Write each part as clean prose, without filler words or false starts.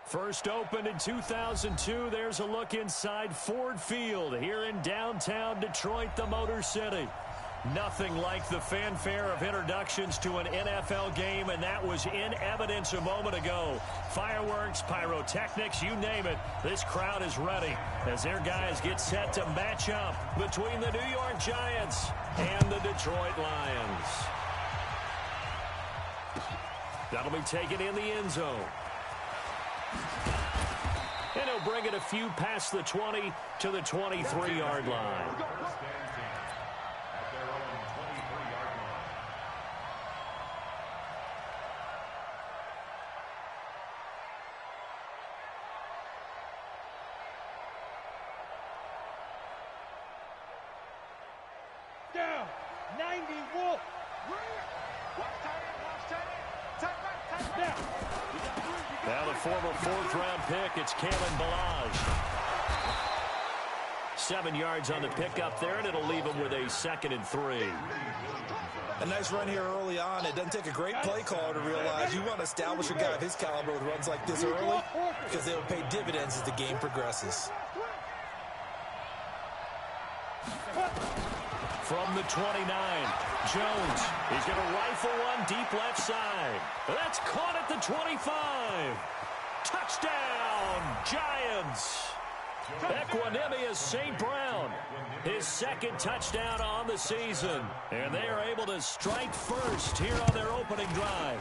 First opened in 2002, there's a look inside Ford Field here in downtown Detroit, the Motor City. Nothing like the fanfare of introductions to an NFL game, and that was in evidence a moment ago. Fireworks, pyrotechnics, you name it. This crowd is ready as their guys get set to match up between the New York Giants and the Detroit Lions. That'll be taken in the end zone. And he'll bring it a few past the 20 to the 23-yard line. Down, 90 Wolf. Now the former fourth-round pick, it's Kalen Ballage. 7 yards on the pickup there, and it'll leave him with a 2nd and 3. A nice run here early on. It doesn't take a great play caller to realize you want to establish a guy of his caliber with runs like this early because they will pay dividends as the game progresses. From the 29, Jones. He's going to rifle one deep left side. That's caught at the 25. Touchdown, Giants. Equanimous St. Brown, his 2nd touchdown on the season. And they are able to strike first here on their opening drive.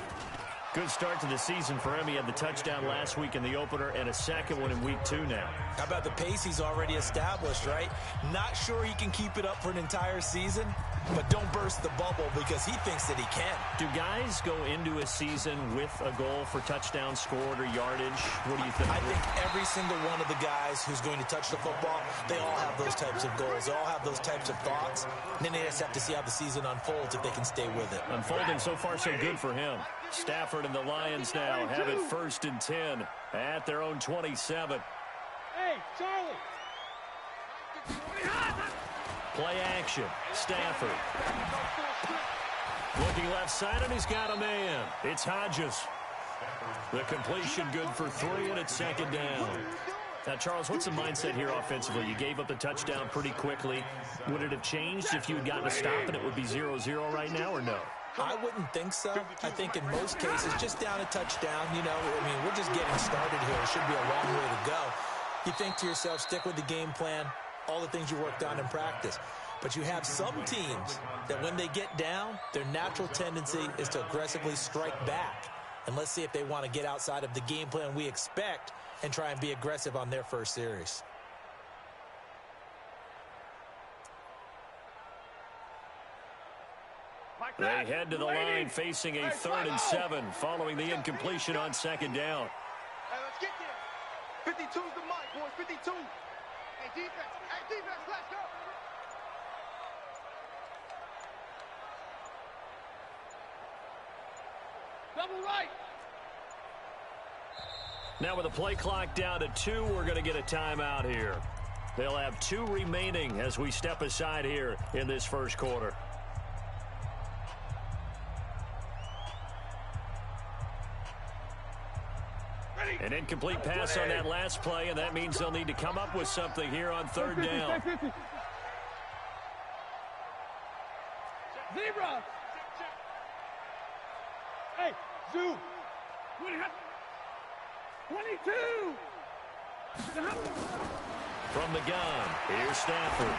Good start to the season for him. He had the touchdown last week in the opener and a 2nd one in week 2 now. How about the pace he's already established, right? Not sure he can keep it up for an entire season, but don't burst the bubble because he thinks that he can. Do guys go into a season with a goal for touchdown scored or yardage? What do you think? I think every single one of the guys who's going to touch the football, they all have those types of goals. They all have those types of thoughts. And then they just have to see how the season unfolds if they can stay with it. Unfolding so far so good for him. Stafford and the Lions now have it 1st and 10 at their own 27. Hey, Charlie. Play action. Stafford. Looking left side, and he's got a man. It's Hodges. The completion good for 3, and it's 2nd down. Now, Charles, what's the mindset here offensively? You gave up the touchdown pretty quickly. Would it have changed if you had gotten a stop and it would be 0-0 right now, or no? I wouldn't think so. I think in most cases, just down a touchdown, you know, I mean, we're just getting started here. It should be a long way to go. You think to yourself, stick with the game plan, all the things you worked on in practice. But you have some teams that when they get down, their natural tendency is to aggressively strike back. And let's see if they want to get outside of the game plan we expect and try and be aggressive on their first series. They head to the line facing a 3rd and 7 following the incompletion on 2nd down. Hey, let's get there. 52's the mic, boys. 52. Hey, defense. Hey, defense, let's go. Double right. Now with the play clock down to 2, we're going to get a timeout here. They'll have 2 remaining as we step aside here in this first quarter. An incomplete pass on that last play, and that means they'll need to come up with something here on 3rd down. Zebra. Hey, Zoo. 22. From the gun, here's Stafford.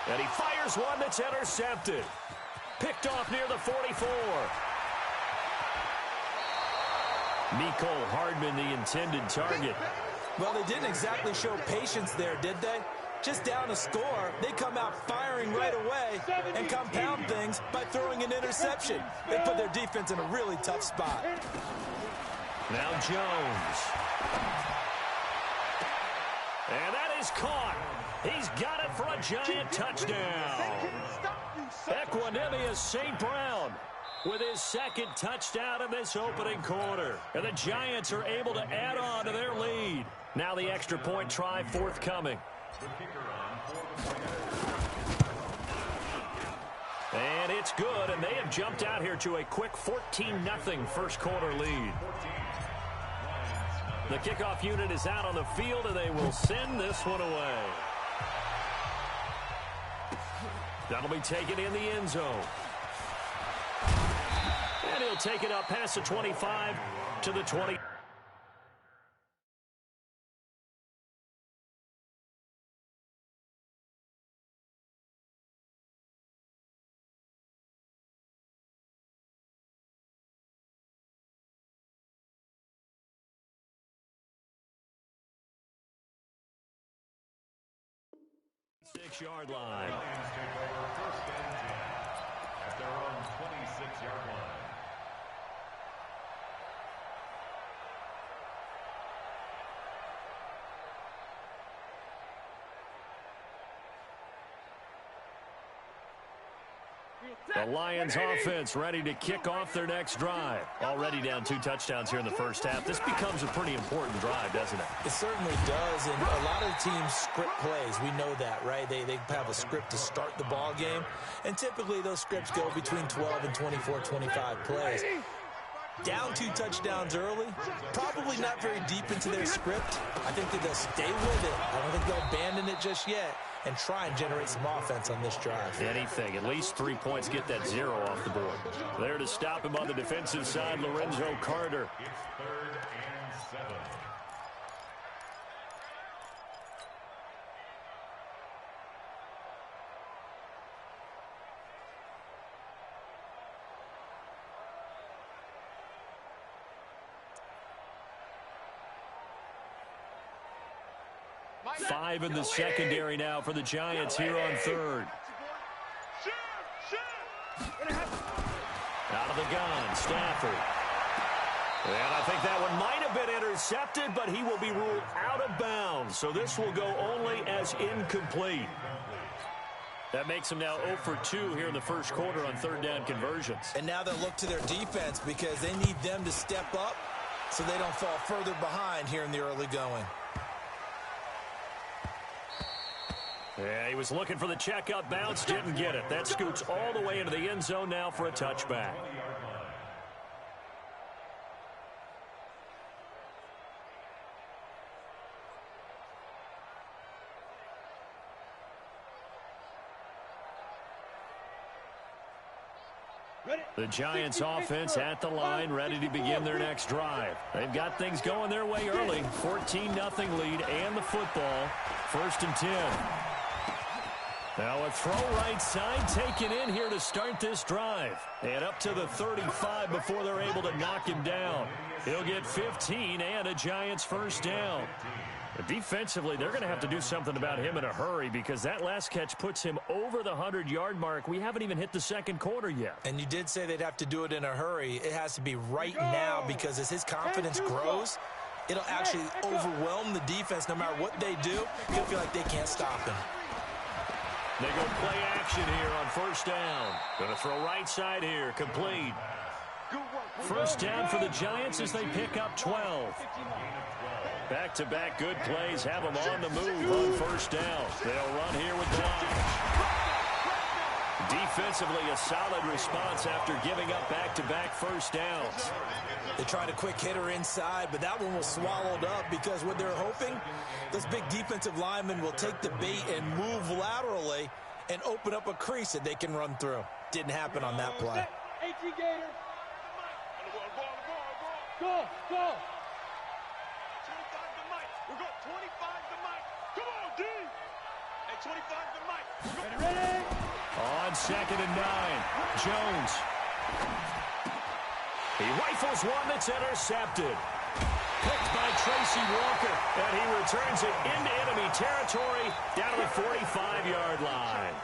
And he fires one that's intercepted. Picked off near the 44. Mecole Hardman, the intended target. Well, they didn't exactly show patience there, did they? Just down a score, they come out firing right away and compound things by throwing an interception. They put their defense in a really tough spot. Now Jones. And that is caught. He's got it for a Giant touchdown. Equanimous St. Brown with his 2nd touchdown of this opening quarter. And the Giants are able to add on to their lead. Now the extra point try forthcoming. And it's good, and they have jumped out here to a quick 14-0 first quarter lead. The kickoff unit is out on the field, and they will send this one away. That'll be taken in the end zone. And he'll take it up past the 25 to the 20. Six-yard line. Lions take over first and 10 at their own 26-yard line. The Lions offense ready to kick off their next drive. Already down 2 touchdowns here in the first half. This becomes a pretty important drive, doesn't it? It certainly does, and a lot of teams script plays. We know that, right? They have a script to start the ball game, and typically those scripts go between 12 and 24, 25 plays. Down 2 touchdowns early, probably not very deep into their script. I think that they'll stay with it. I don't think they'll abandon it just yet and try and generate some offense on this drive. Anything, at least 3 points, get that 0 off the board. There to stop him on the defensive side, Lorenzo Carter. It's 3rd and 7. Five in the secondary now for the Giants here on 3rd. Out of the gun, Stafford. And I think that one might have been intercepted, but he will be ruled out of bounds. So this will go only as incomplete. That makes them now 0 for 2 here in the first quarter on 3rd down conversions. And now they'll look to their defense because they need them to step up so they don't fall further behind here in the early going. Yeah, he was looking for the checkup bounce, didn't get it. That scoots all the way into the end zone now for a touchback. The Giants offense at the line, ready to begin their next drive. They've got things going their way early. 14-0 lead and the football. 1st and 10. Now a throw right side taken in here to start this drive. And up to the 35 before they're able to knock him down. He'll get 15 and a Giants first down. But defensively, they're going to have to do something about him in a hurry because that last catch puts him over the 100-yard mark. We haven't even hit the second quarter yet. And you did say they'd have to do it in a hurry. It has to be right now because as his confidence grows, it'll actually overwhelm the defense. No matter what they do, you'll feel like they can't stop him. They go play action here on 1st down. Going to throw right side here, complete. First down for the Giants as they pick up 12. Back-to-back good plays have them on the move on 1st down. They'll run here with Blanche. Defensively, a solid response after giving up back-to-back first downs. They tried a quick hitter inside, but that one was swallowed up because what they're hoping, those big defensive linemen will take the bait and move laterally and open up a crease that they can run through. Didn't happen on that play. Gator. Go, go. 25 to Mike. We're going 25 to Mike. Come on, D. Hey, 25 to Mike. Ready? On 2nd and 9, Jones. He rifles one that's intercepted. Picked by Tracy Walker, and he returns it into enemy territory down to the 45-yard line.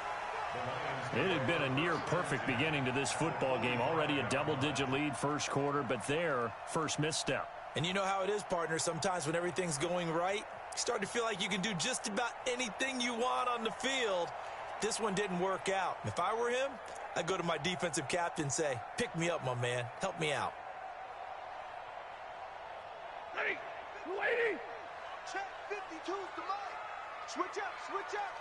It had been a near-perfect beginning to this football game. Already a double-digit lead first quarter, but their first misstep. And you know how it is, partner. Sometimes when everything's going right, you start to feel like you can do just about anything you want on the field. This one didn't work out. If I were him, I'd go to my defensive captain and say, pick me up, my man. Help me out. Ready? Waiting. Check 52's to Mike. Switch up, switch up.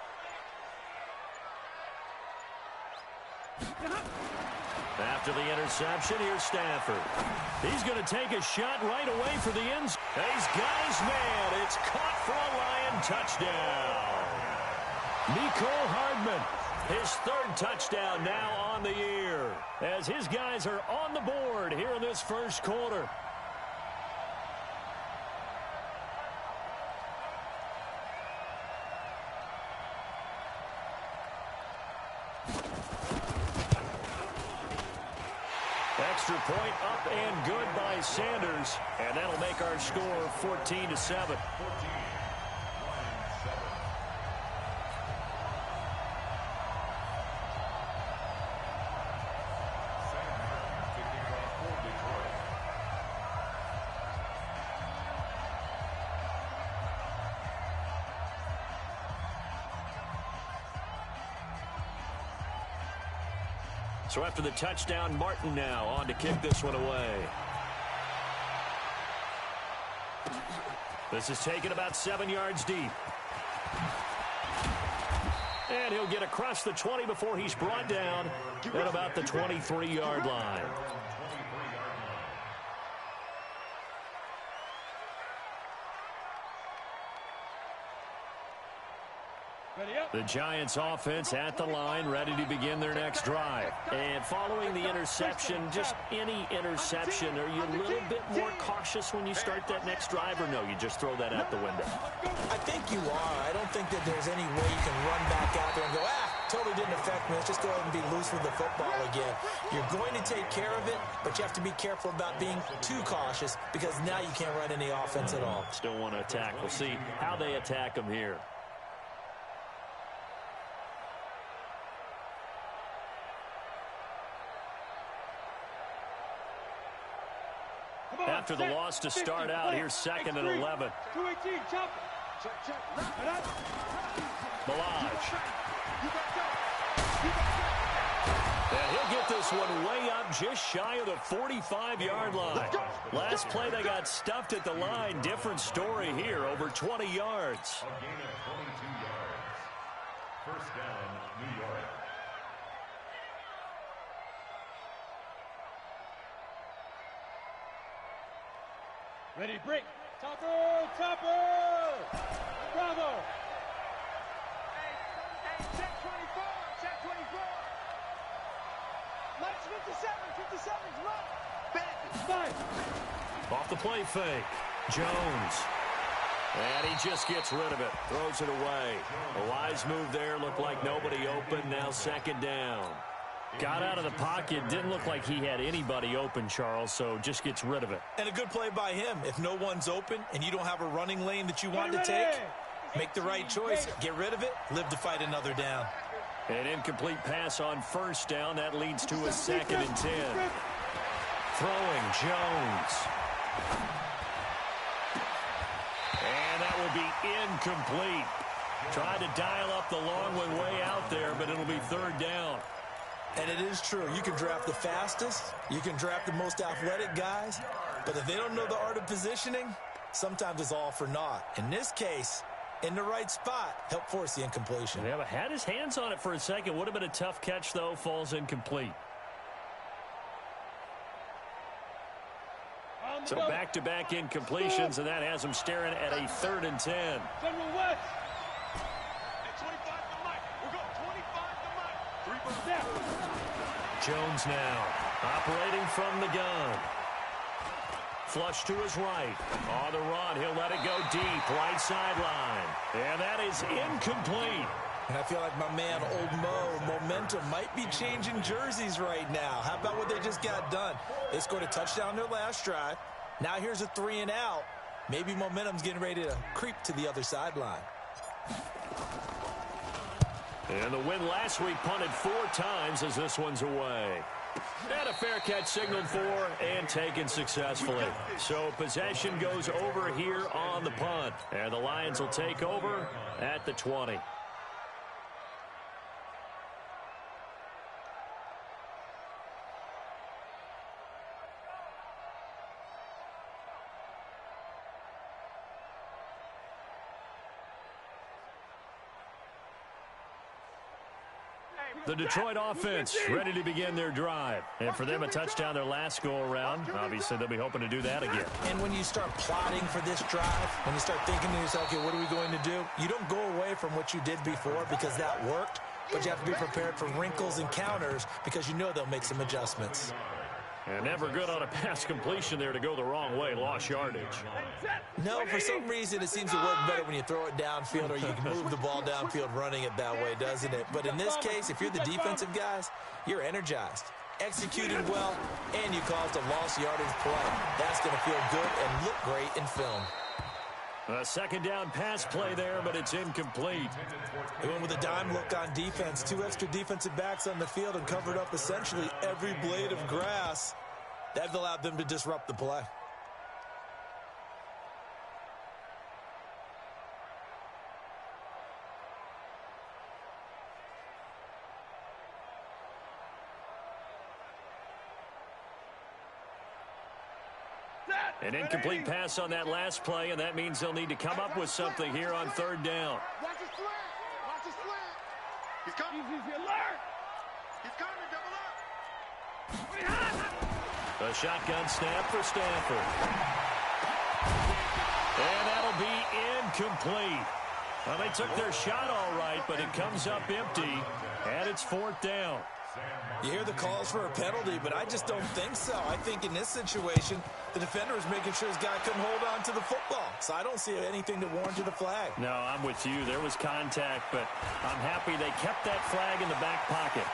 After the interception, here's Stafford. He's going to take a shot right away for the end zone. He's got his man. It's caught for a Lion touchdown. Mecole Hardman, his third touchdown now on the year, as his guys are on the board here in this first quarter. Extra point up and good by Sanders, and that'll make our score 14-7. So after the touchdown, Martin now on to kick this one away. This is taken about 7 yards deep. And he'll get across the 20 before he's brought down at about the 23-yard line. The Giants offense at the line, ready to begin their next drive. And following the interception, just any interception, are you a little bit more cautious when you start that next drive, or no, you just throw that out the window? I think you are. I don't think that there's any way you can run back out there and go, totally didn't affect me. Let's just go ahead and be loose with the football again. You're going to take care of it, but you have to be careful about being too cautious, because now you can't run any offense at all. Still want to attack. We'll see how they attack them here. After the loss to start out, here's 2nd and 11. 218, chop. Check. Balaj. And he'll get this one way up just shy of the 45-yard line. Last play, they got stuffed at the line. Different story here, over 20 yards. A gain of 22 yards. First down, New York. Ready, break. Topper. Bravo. Hey, check 24. Let's 57's run. Back. Off the play fake. Jones. And he just gets rid of it. Throws it away. A wise move there. Looked like nobody open. Now 2nd down. Got out of the pocket. Didn't look like he had anybody open, Charles, so just gets rid of it. And a good play by him. If no one's open and you don't have a running lane that you want to take, make the right choice. Get rid of it. Live to fight another down. An incomplete pass on 1st down. That leads to a 2nd and 10. Throwing Jones. And that will be incomplete. Tried to dial up the long one way out there, but it'll be 3rd down. And it is true. You can draft the fastest. You can draft the most athletic guys. But if they don't know the art of positioning, sometimes it's all for naught. In this case, in the right spot, help force the incompletion. Yeah, but had his hands on it for a second. Would have been a tough catch, though. Falls incomplete. So back-to-back incompletions, and that has him staring at a 3rd and 10. General West. At 25 to Mike. We're going 25 to Mike. 3 Step. Jones now operating from the gun. Flush to his right. On the run, he'll let it go deep. Right sideline. And that is incomplete. And I feel like my man, Old Mo, momentum might be changing jerseys right now. How about what they just got done? They scored a touchdown their last drive. Now here's a 3 and out. Maybe momentum's getting ready to creep to the other sideline. And the win last week punted 4 times as this one's away. And a fair catch signaled for and taken successfully. So possession goes over here on the punt. And the Lions will take over at the 20. The Detroit offense ready to begin their drive. And for them, a touchdown their last go-around. Obviously, they'll be hoping to do that again. And when you start plotting for this drive, when you start thinking to yourself, okay, what are we going to do? You don't go away from what you did before because that worked, but you have to be prepared for wrinkles and counters because you know they'll make some adjustments. And never good on a pass completion there to go the wrong way. Lost yardage. No, for some reason, it seems to work better when you throw it downfield or you can move the ball downfield running it that way, doesn't it? But in this case, if you're the defensive guys, you're energized, executed well, and you caused a lost yardage play. That's going to feel good and look great in film. A second down pass play there, but it's incomplete. They went with a dime look on defense. 2 extra defensive backs on the field and covered up essentially every blade of grass. That allowed them to disrupt the play. An incomplete pass on that last play, and that means they'll need to come up with something here on third down. Watch the slant. Watch the slant. He's coming. He's alert. He's coming. Double up. A shotgun snap for Stanford. And that'll be incomplete. Well, they took their shot all right, but it comes up empty, and it's fourth down. You hear the calls for a penalty, but I just don't think so. I think in this situation, the defender is making sure his guy couldn't hold on to the football. So I don't see anything to warrant the flag. No, I'm with you. There was contact, but I'm happy they kept that flag in the back pocket.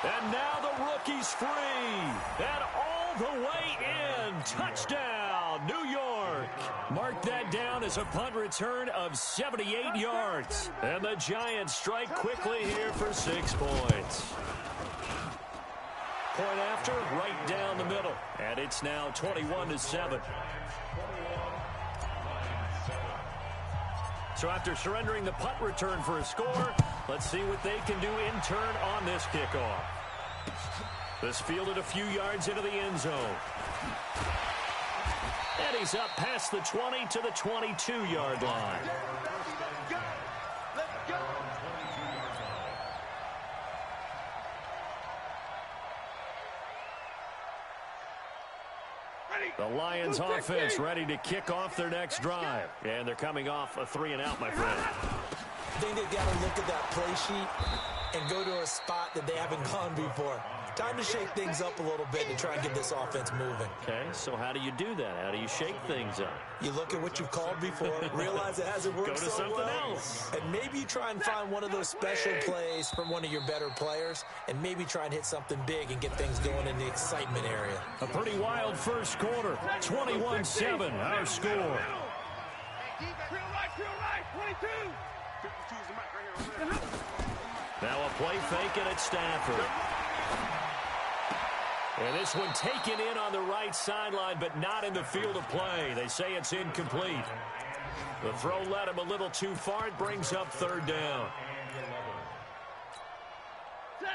And now the rookie's free. And all the way in. Touchdown, New York. Mark that down as a punt return of 78 yards. And the Giants strike quickly here for 6 points. Point after, right down the middle. And it's now 21-7. So after surrendering the punt return for a score, let's see what they can do in turn on this kickoff. This fielded a few yards into the end zone. And he's up past the 20 to the 22-yard line. The Lions offense ready to kick off their next drive. And they're coming off a 3-and-out, my friend. I think they've got to look at that play sheet and go to a spot that they haven't gone before. Time to shake things up a little bit to try and get this offense moving. Okay, so how do you do that? How do you shake things up? You look at what you've called before, realize it hasn't worked Go to so something well, else. and maybe you try and find one of those special plays from one of your better players, and maybe try and hit something big and get things going in the excitement area. A pretty wild first quarter. 21-7, our score. Real right, 22. 52 is the mic right here. Now a play fake and it's Stafford. And this one taken in on the right sideline, but not in the field of play. They say it's incomplete. The throw led him a little too far. It brings up third down.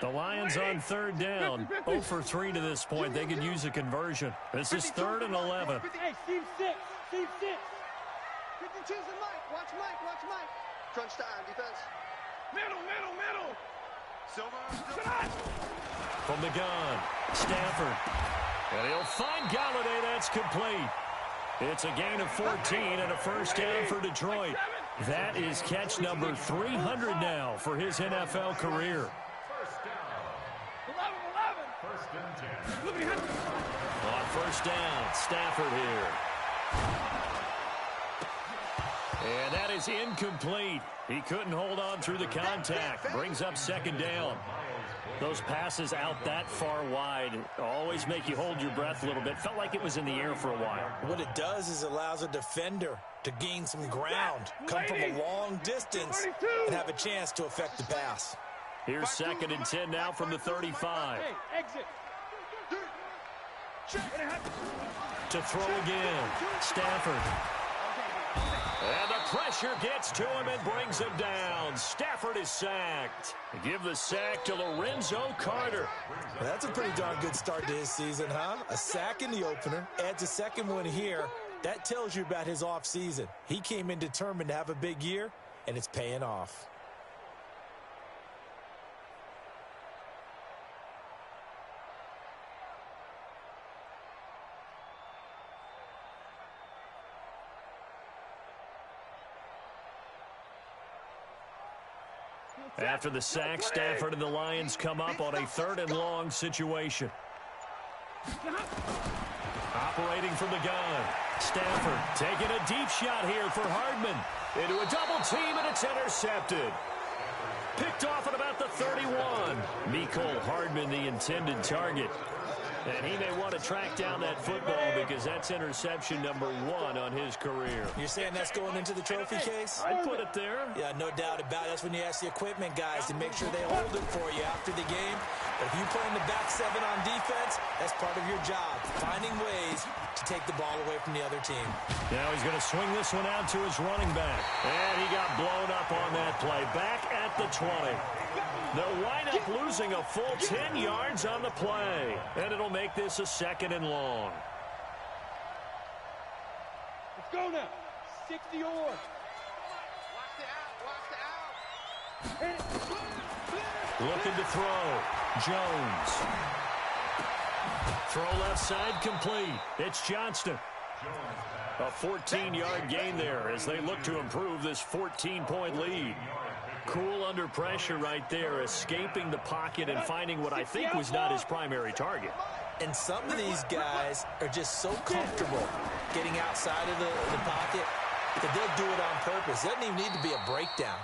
The Lions on third down. 0 for 3 to this point. They could use a conversion. This is 3rd and 11. Hey, Steve 6. Steve 6. 52's the mic. Watch Mike. Watch Mike. Crunch time. Defense. Middle. Silva. From the gun, Stafford. And he'll find Galladay. That's complete. It's a gain of 14 and a first down for Detroit. That is catch number 300 now for his NFL career. 11. On first down, Stafford here. And that is incomplete. He couldn't hold on through the contact. Brings up second down. Those passes out that far wide always make you hold your breath a little bit. Felt like it was in the air for a while. What it does is it allows a defender to gain some ground, come from a long distance, and have a chance to affect the pass. Here's 2nd and 10 now from the 35. Hey, exit. To throw again, Stafford. And the pressure gets to him and brings him down. Stafford is sacked. Give the sack to Lorenzo Carter. Well, that's a pretty darn good start to his season, huh? A sack in the opener, adds a second one here, That tells you about his offseason. He came in determined to have a big year, and it's paying off. After the sack, Stafford and the Lions come up on a 3rd and long situation. Operating from the gun. Stafford taking a deep shot here for Hardman. Into a double team, and it's intercepted. Picked off at about the 31. Mecole Hardman, the intended target. And he may want to track down that football because that's interception number 1 on his career. You're saying that's going into the trophy case? I'd put it there. Yeah, no doubt about it. That's when you ask the equipment guys to make sure they hold it for you after the game. But if you play in the back 7 on defense, that's part of your job, finding ways to take the ball away from the other team. Now he's going to swing this one out to his running back. And he got blown up on that play. Back at the 20. They'll wind up losing a full 10 yards on the play. And it'll make this a 2nd and long. Let's go now. 60 or. Watch the out. Watch the out. Looking to throw. Jones. Throw left side complete. It's Johnston. A 14-yard gain there as they look to improve this 14-point lead. Cool under pressure right there, escaping the pocket and finding what I think was not his primary target. And some of these guys are just so comfortable getting outside of the pocket that they'll do it on purpose. It doesn't even need to be a breakdown.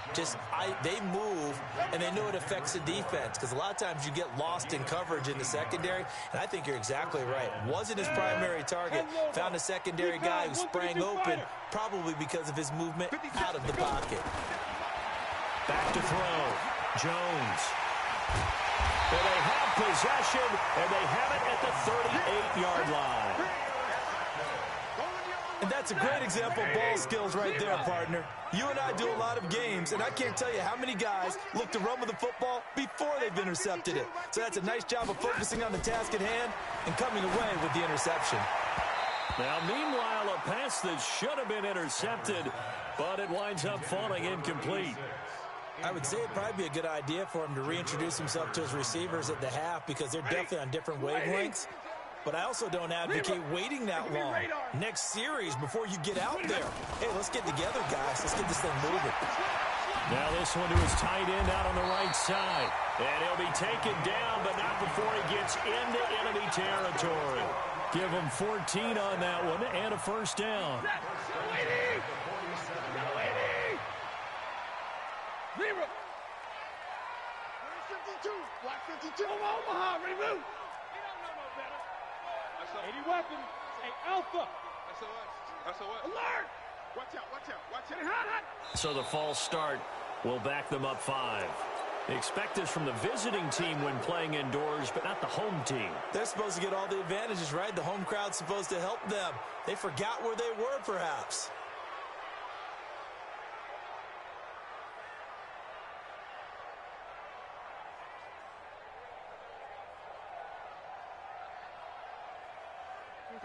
They move, and they know it affects the defense because a lot of times you get lost in coverage in the secondary, and I think you're exactly right. Wasn't his primary target. Found a secondary guy who sprang open, probably because of his movement out of the pocket. Back to throw. Jones. And they have possession, and they have it at the 38-yard line. And that's a great example of ball skills right there, partner. You and I do a lot of games, and I can't tell you how many guys look to run with the football before they've intercepted it. So that's a nice job of focusing on the task at hand and coming away with the interception. Now, meanwhile, a pass that should have been intercepted, but it winds up falling incomplete. I would say it'd probably be a good idea for him to reintroduce himself to his receivers at the half because they're definitely on different wavelengths. But I also don't advocate waiting that long. Next series before you get out there. Hey, let's get together, guys. Let's get this thing moving. Now this one to his tight end out on the right side. And he'll be taken down, but not before he gets into enemy territory. Give him 14 on that one and a first down. Zero. 52. Black 52. Omaha, ready to move. He don't know no better. 80 weapons. Hey, Alpha. SOS. Alert. Watch out. So the false start will back them up 5. They expect this from the visiting team when playing indoors, but not the home team. They're supposed to get all the advantages, right? The home crowd's supposed to help them. They forgot where they were, perhaps.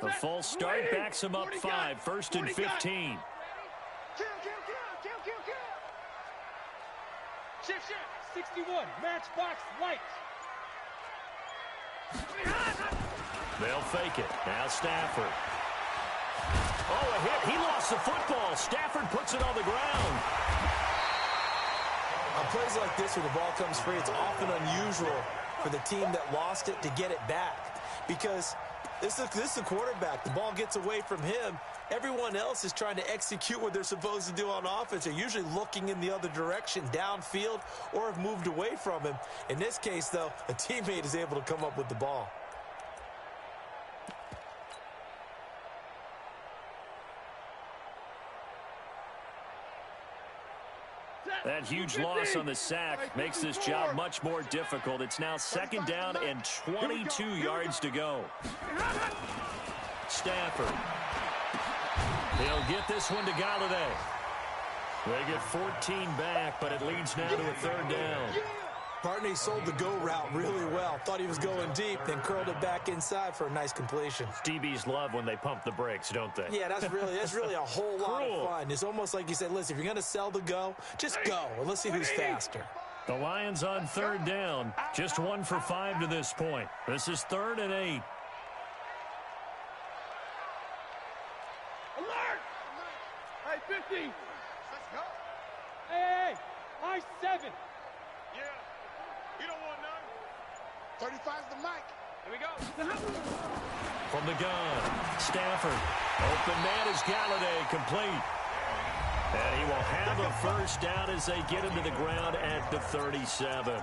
The false start backs him up 5, 1st and 15. Kill. Shift. 61. Matchbox light. They'll fake it. Now Stafford. Oh, a hit. He lost the football. Stafford puts it on the ground. On plays like this where the ball comes free, it's often unusual for the team that lost it to get it back because this is the quarterback. The ball gets away from him. Everyone else is trying to execute what they're supposed to do on offense. They're usually looking in the other direction, downfield, or have moved away from him. In this case, though, a teammate is able to come up with the ball. That huge loss on the sack makes this job much more difficult. It's now 2nd down and 22 yards to go. Stafford. He'll get this one to Galladay. They get 14 back, but it leads now to a 3rd down. Partner, he sold the go route really well. Thought he was going deep, then curled it back inside for a nice completion. DBs love when they pump the brakes, don't they? Yeah, that's really a whole lot of fun. It's almost like you said, listen, if you're going to sell the go, just go, and let's see who's faster. The Lions on third down. Just 1 for 5 to this point. This is 3rd and 8. Alert! Hey, 50. Let's go. Hey, high 7. Yeah. You don't want none. 35's the mic. Here we go. From the gun, Stafford. Open man is Galladay, complete. And he will have a first down as they get him to the ground at the 37.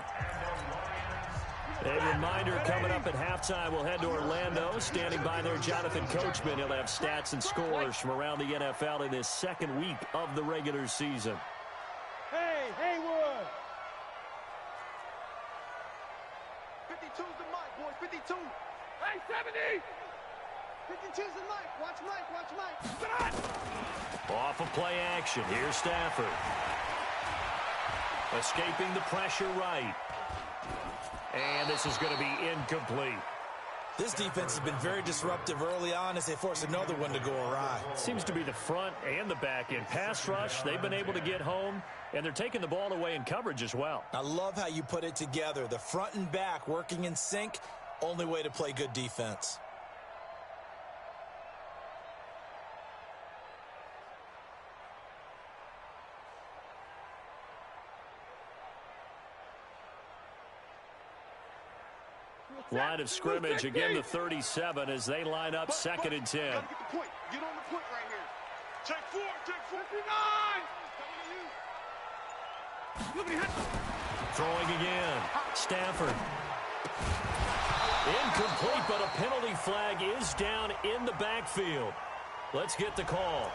A reminder, coming up at halftime, we'll head to Orlando. Standing by there, Jonathan Coachman. He'll have stats and scores from around the NFL in this second week of the regular season. Hey, Haywood. 52's the mic, boys. 52. Hey, 70. 52's the mic. Watch Mike. Off of play action. Here's Stafford. Escaping the pressure right. And this is going to be incomplete. This defense has been very disruptive early on as they force another one to go awry. Seems to be the front and the back end. Pass rush, they've been able to get home, and they're taking the ball away in coverage as well. I love how you put it together. The front and back working in sync, only way to play good defense. Line of scrimmage, again the 37 as they line up 2nd and 10. Gotta get the point. Get on the point right here. Check 4. 59. Throwing again. Stafford. Incomplete, but a penalty flag is down in the backfield. Let's get the call.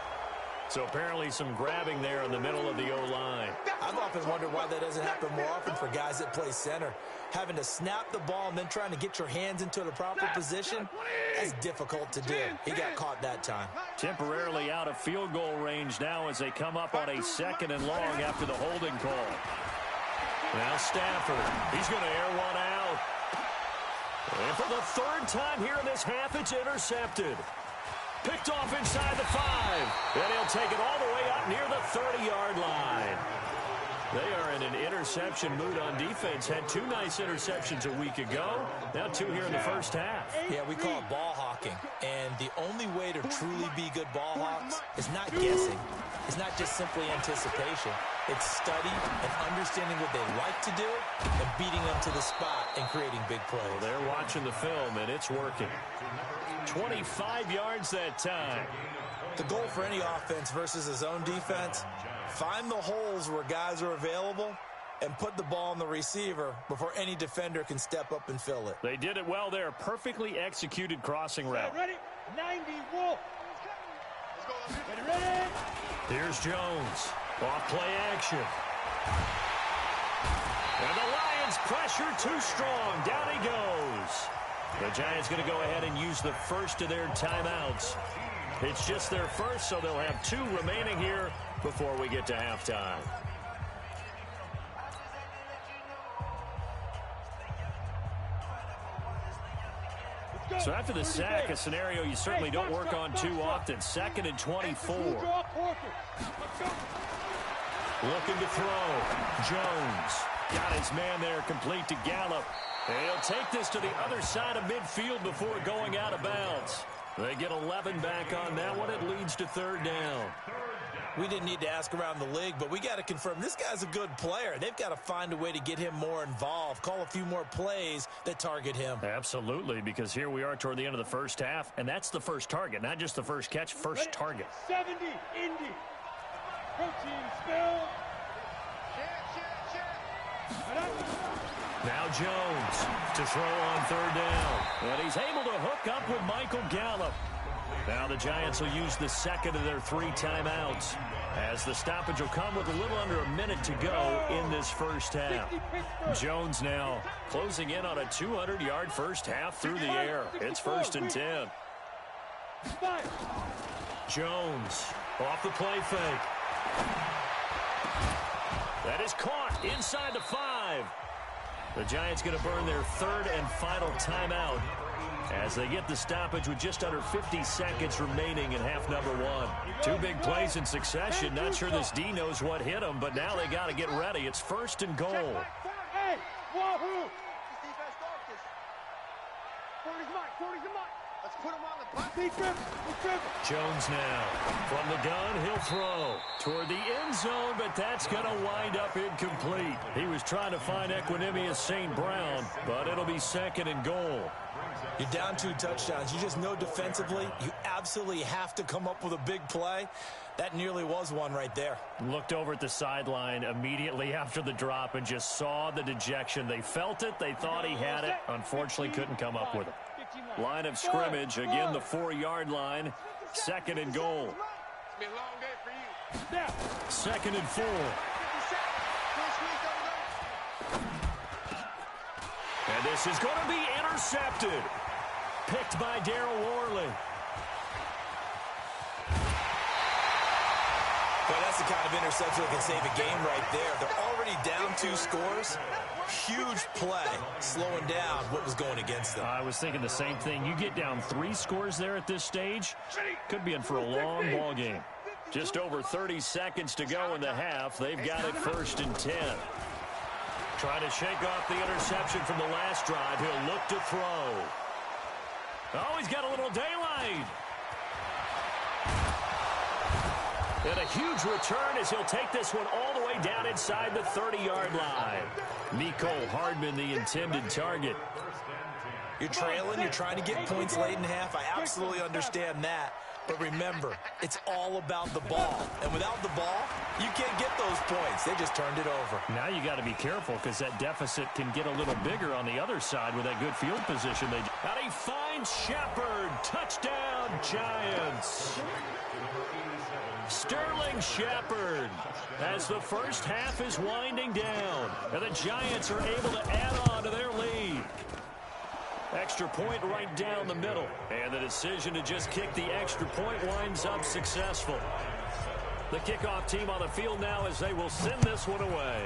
So apparently some grabbing there in the middle of the O-line. I've often wondered why that doesn't happen more often for guys that play center. Having to snap the ball and then trying to get your hands into the proper position, that's difficult to do. He got caught that time. Temporarily out of field goal range now as they come up on a 2nd and long after the holding call. Now Stafford, he's going to air one out. And for the 3rd time here in this half, it's intercepted. Picked off inside the 5. And he'll take it all the way up near the 30-yard line. They are in an interception mood on defense. Had 2 nice interceptions a week ago. Now 2 here in the first half. Yeah, we call it ball hawking. And the only way to truly be good ball hawks is not guessing. It's not just simply anticipation. It's study and understanding what they like to do and beating them to the spot and creating big plays. Well, they're watching the film, and it's working. 25 yards that time. The goal for any offense versus a zone defense, find the holes where guys are available and put the ball on the receiver before any defender can step up and fill it. They did it well there. Perfectly executed crossing route. Ready? 90, Wolf. Ready? Here's Jones. Off play action. And the Lions pressure too strong. Down he goes. The Giants going to go ahead and use the first of their timeouts. It's just their first, so they'll have 2 remaining here before we get to halftime. So after the sack, a scenario you certainly don't work on too often. 2nd and 24. Looking to throw. Jones got his man there, complete to Gallup. And he'll take this to the other side of midfield before going out of bounds. They get 11 back on that one. It leads to 3rd down. We didn't need to ask around the league, but we got to confirm this guy's a good player. They've got to find a way to get him more involved, call a few more plays that target him. Absolutely, because here we are toward the end of the first half, and that's the first target, not just the first catch, first target. 70, Indy. Protein spill. Now Jones to throw on 3rd down. And he's able to hook up with Michael Gallup. Now the Giants will use the 2nd of their 3 timeouts, as the stoppage will come with a little under a minute to go in this first half. Jones now closing in on a 200-yard first half through the air. It's 1st and 10. Jones off the play fake. That is caught inside the 5. The Giants going to burn their third and final timeout as they get the stoppage with just under 50 seconds remaining in half number one. Two big plays in succession. Not sure this D knows what hit them, but now they got to get ready. It's first and goal. Hey, wahoo! Let's put him on the button. He's driven. Jones now from the gun. He'll throw toward the end zone, but that's going to wind up incomplete. He was trying to find Equanimous St. Brown, but it'll be second and goal. You're down 2 touchdowns. You just know defensively you absolutely have to come up with a big play. That nearly was one right there. Looked over at the sideline immediately after the drop and just saw the dejection. They felt it. They thought he had it. Unfortunately, couldn't come up with it. Line of scrimmage, again the 4-yard line. Second and goal. It's been a long day for you. Second and 4. And this is going to be intercepted. Picked by Darryl Worley. But that's the kind of interception that can save a game right there. They're already down 2 scores. Huge play, slowing down what was going against them. I was thinking the same thing. You get down 3 scores there at this stage, could be in for a long ball game. Just over 30 seconds to go in the half. They've got it first and 10. Trying to shake off the interception from the last drive. He'll look to throw. Oh, he's got a little daylight. And a huge return as he'll take this one all the way down inside the 30-yard line. Mecole Hardman, the intended target. You're trailing. You're trying to get points late in half. I absolutely understand that. But remember, it's all about the ball. And without the ball, you can't get those points. They just turned it over. Now you got to be careful because that deficit can get a little bigger on the other side with that good field position. And he finds Shepard. Touchdown, Giants. Sterling Shepard as the first half is winding down. And the Giants are able to add on to their lead. Extra point right down the middle. And the decision to just kick the extra point winds up successful. The kickoff team on the field now as they will send this one away.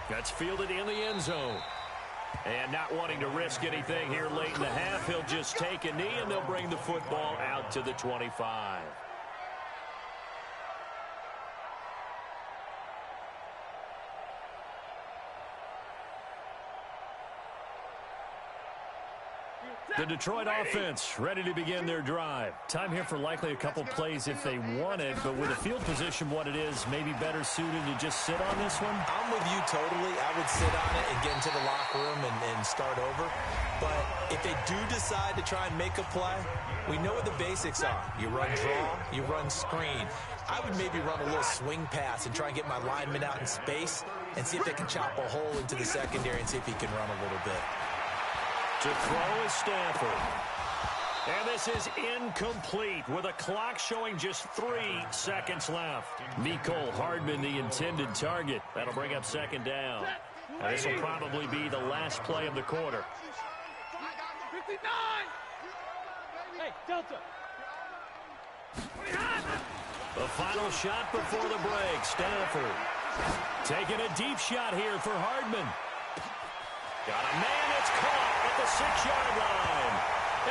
That's fielded in the end zone. And not wanting to risk anything here late in the half, he'll just take a knee and they'll bring the football out to the 25. The Detroit offense ready to begin their drive. Time here for likely a couple plays if they want it, but with a field position what it is, maybe better suited to just sit on this one? I'm with you totally. I would sit on it and get into the locker room and start over. But if they do decide to try and make a play, we know what the basics are. You run draw, you run screen. I would maybe run a little swing pass and try and get my lineman out in space and see if they can chop a hole into the secondary and see if he can run a little bit. To throw is Stafford. And this is incomplete with a clock showing just 3 seconds left. Mecole Hardman, the intended target. That'll bring up second down. And this will probably be the last play of the quarter. 59! Hey, Delta! The final shot before the break. Stafford taking a deep shot here for Hardman. Got a man that's caught at the 6-yard line.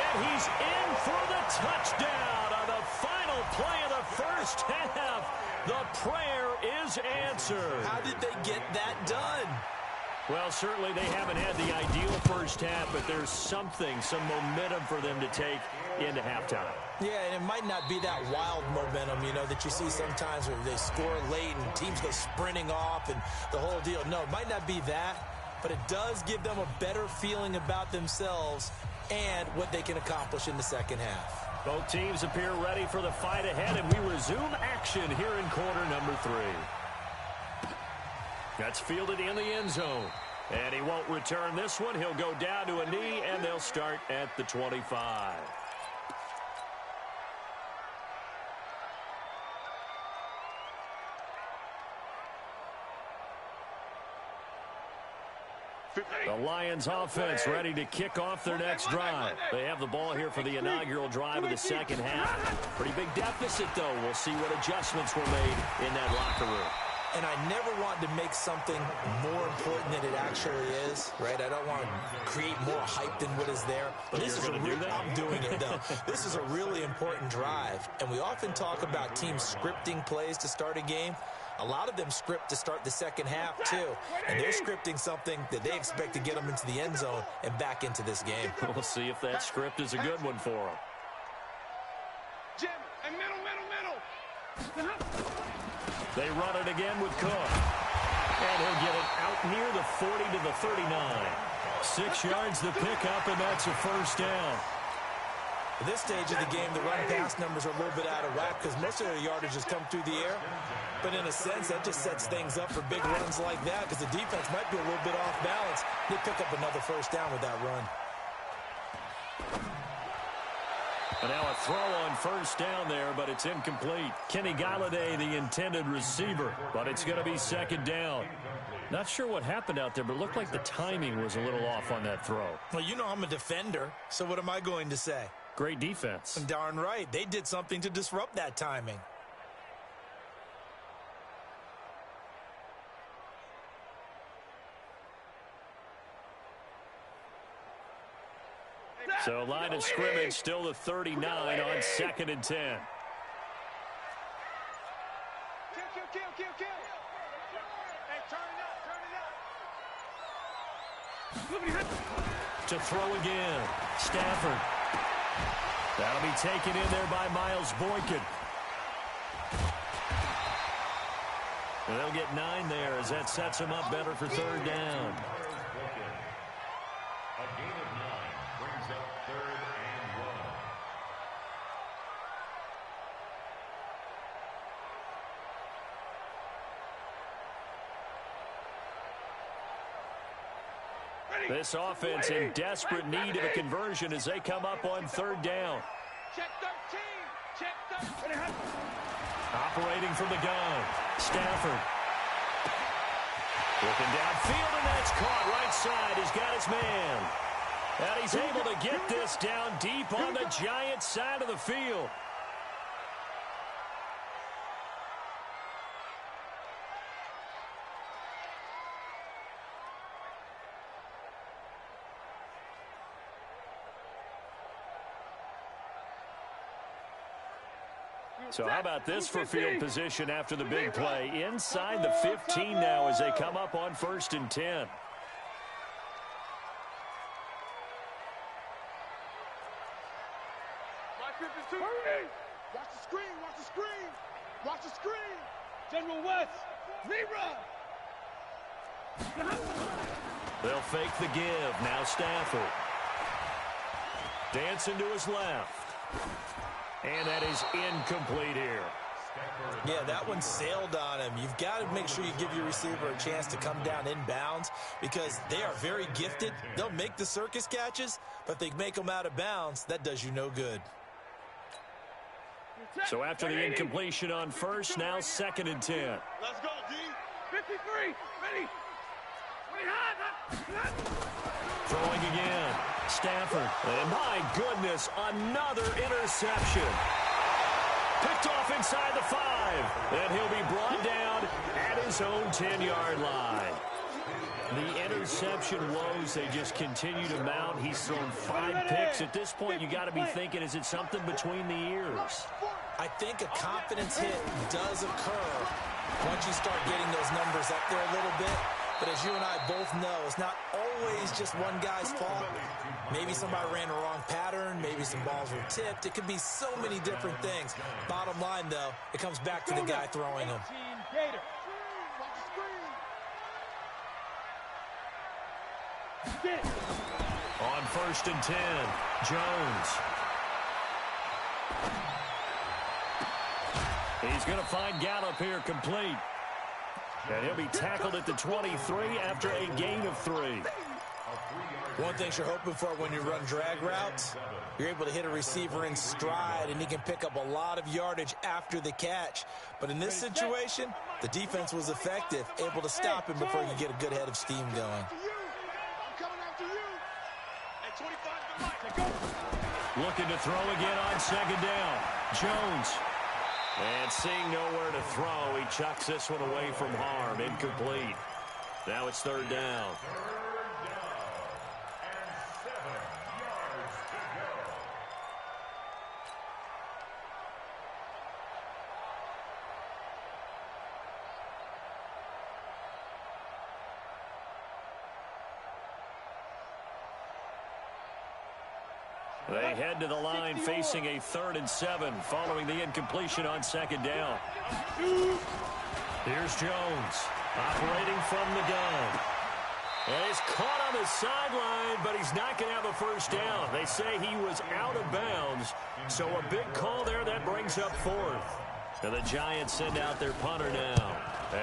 And he's in for the touchdown on the final play of the first half. The prayer is answered. How did they get that done? Well, certainly they haven't had the ideal first half, but there's some momentum for them to take into halftime. Yeah, and it might not be that wild momentum, that you see sometimes where they score late and teams go sprinting off and the whole deal. No, it might not be that. But it does give them a better feeling about themselves and what they can accomplish in the second half. Both teams appear ready for the fight ahead, and we resume action here in quarter number 3. That's fielded in the end zone. And he won't return this one. He'll go down to a knee, and they'll start at the 25. The Lions offense ready to kick off their next drive. They have the ball here for the inaugural drive of the second half. Pretty big deficit, though. We'll see what adjustments were made in that locker room. And I never want to make something more important than it actually is, right? I don't want to create more hype than what is there. But this is I'm doing it, though. This is a really important drive. And we often talk about teams scripting plays to start a game. A lot of them script to start the second half, too. And they're scripting something that they expect to get them into the end zone and back into this game. We'll see if that script is a good one for them. Jim, and middle. They run it again with Cook. And he'll get it out near the 40 to the 39. 6 yards the pickup, and that's a first down. At this stage of the game, the run-pass numbers are a little bit out of whack because most of their yardage has come through the air. But in a sense, that just sets things up for big runs like that because the defense might be a little bit off balance. They pick up another first down with that run. And now a throw on first down there, but it's incomplete. Kenny Galladay, the intended receiver, but it's going to be second down. Not sure what happened out there, but it looked like the timing was a little off on that throw. Well, you know I'm a defender, so what am I going to say? Great defense. Darn right. They did something to disrupt that timing. So line of scrimmage still the 39 on 2nd and 10. Kill. Hey, turn it up. To throw again. Stafford. That'll be taken in there by Miles Boykin. And they'll get 9 there as that sets them up better for third down. A gain of 9 brings up 3rd and 1. This offense in desperate need of a conversion as they come up on third down. Check 13. Operating from the gun. Stafford. Looking downfield, and that's caught right side. He's got his man. And he's able to get this down deep on the Giants' side of the field. So how about this for field position after the big play? Inside the 15 now as they come up on 1st and 10. Watch the screen. General West, Zebra. They'll fake the give. Now Stafford. Dancing to his left. And that is incomplete here. Yeah, that one sailed on him. You've got to make sure you give your receiver a chance to come down inbounds because they are very gifted. They'll make the circus catches, but they make them out of bounds. That does you no good. So after the incompletion on first, now 2nd and 10. Let's go, D. 53. Ready. Throwing again. Stafford. And my goodness, another interception. Picked off inside the 5. And he'll be brought down at his own 10-yard line. The interception woes, they just continue to mount. He's thrown 5 picks. At this point, you got to be thinking, is it something between the ears? I think a confidence hit does occur once you start getting those numbers up there a little bit. But as you and I both know, it's not always just one guy's fault. Maybe somebody ran the wrong pattern. Maybe some balls were tipped. It could be so many different things. Bottom line, though, it comes back to the guy throwing them. On 1st and 10, Jones. He's going to find Gallup here complete. And he'll be tackled at the 23 after a gain of 3. One thing you're hoping for when you run drag routes, you're able to hit a receiver in stride, and he can pick up a lot of yardage after the catch. But in this situation, the defense was effective, able to stop him before you get a good head of steam going. Looking to throw again on 2nd down. Jones. And seeing nowhere to throw, he chucks this one away from harm. Incomplete. Now it's third down. They head to the line facing a 3rd and 7 following the incompletion on second down. Here's Jones operating from the gun. And he's caught on the sideline, but he's not going to have a first down. They say he was out of bounds, so a big call there that brings up 4th. And the Giants send out their punter now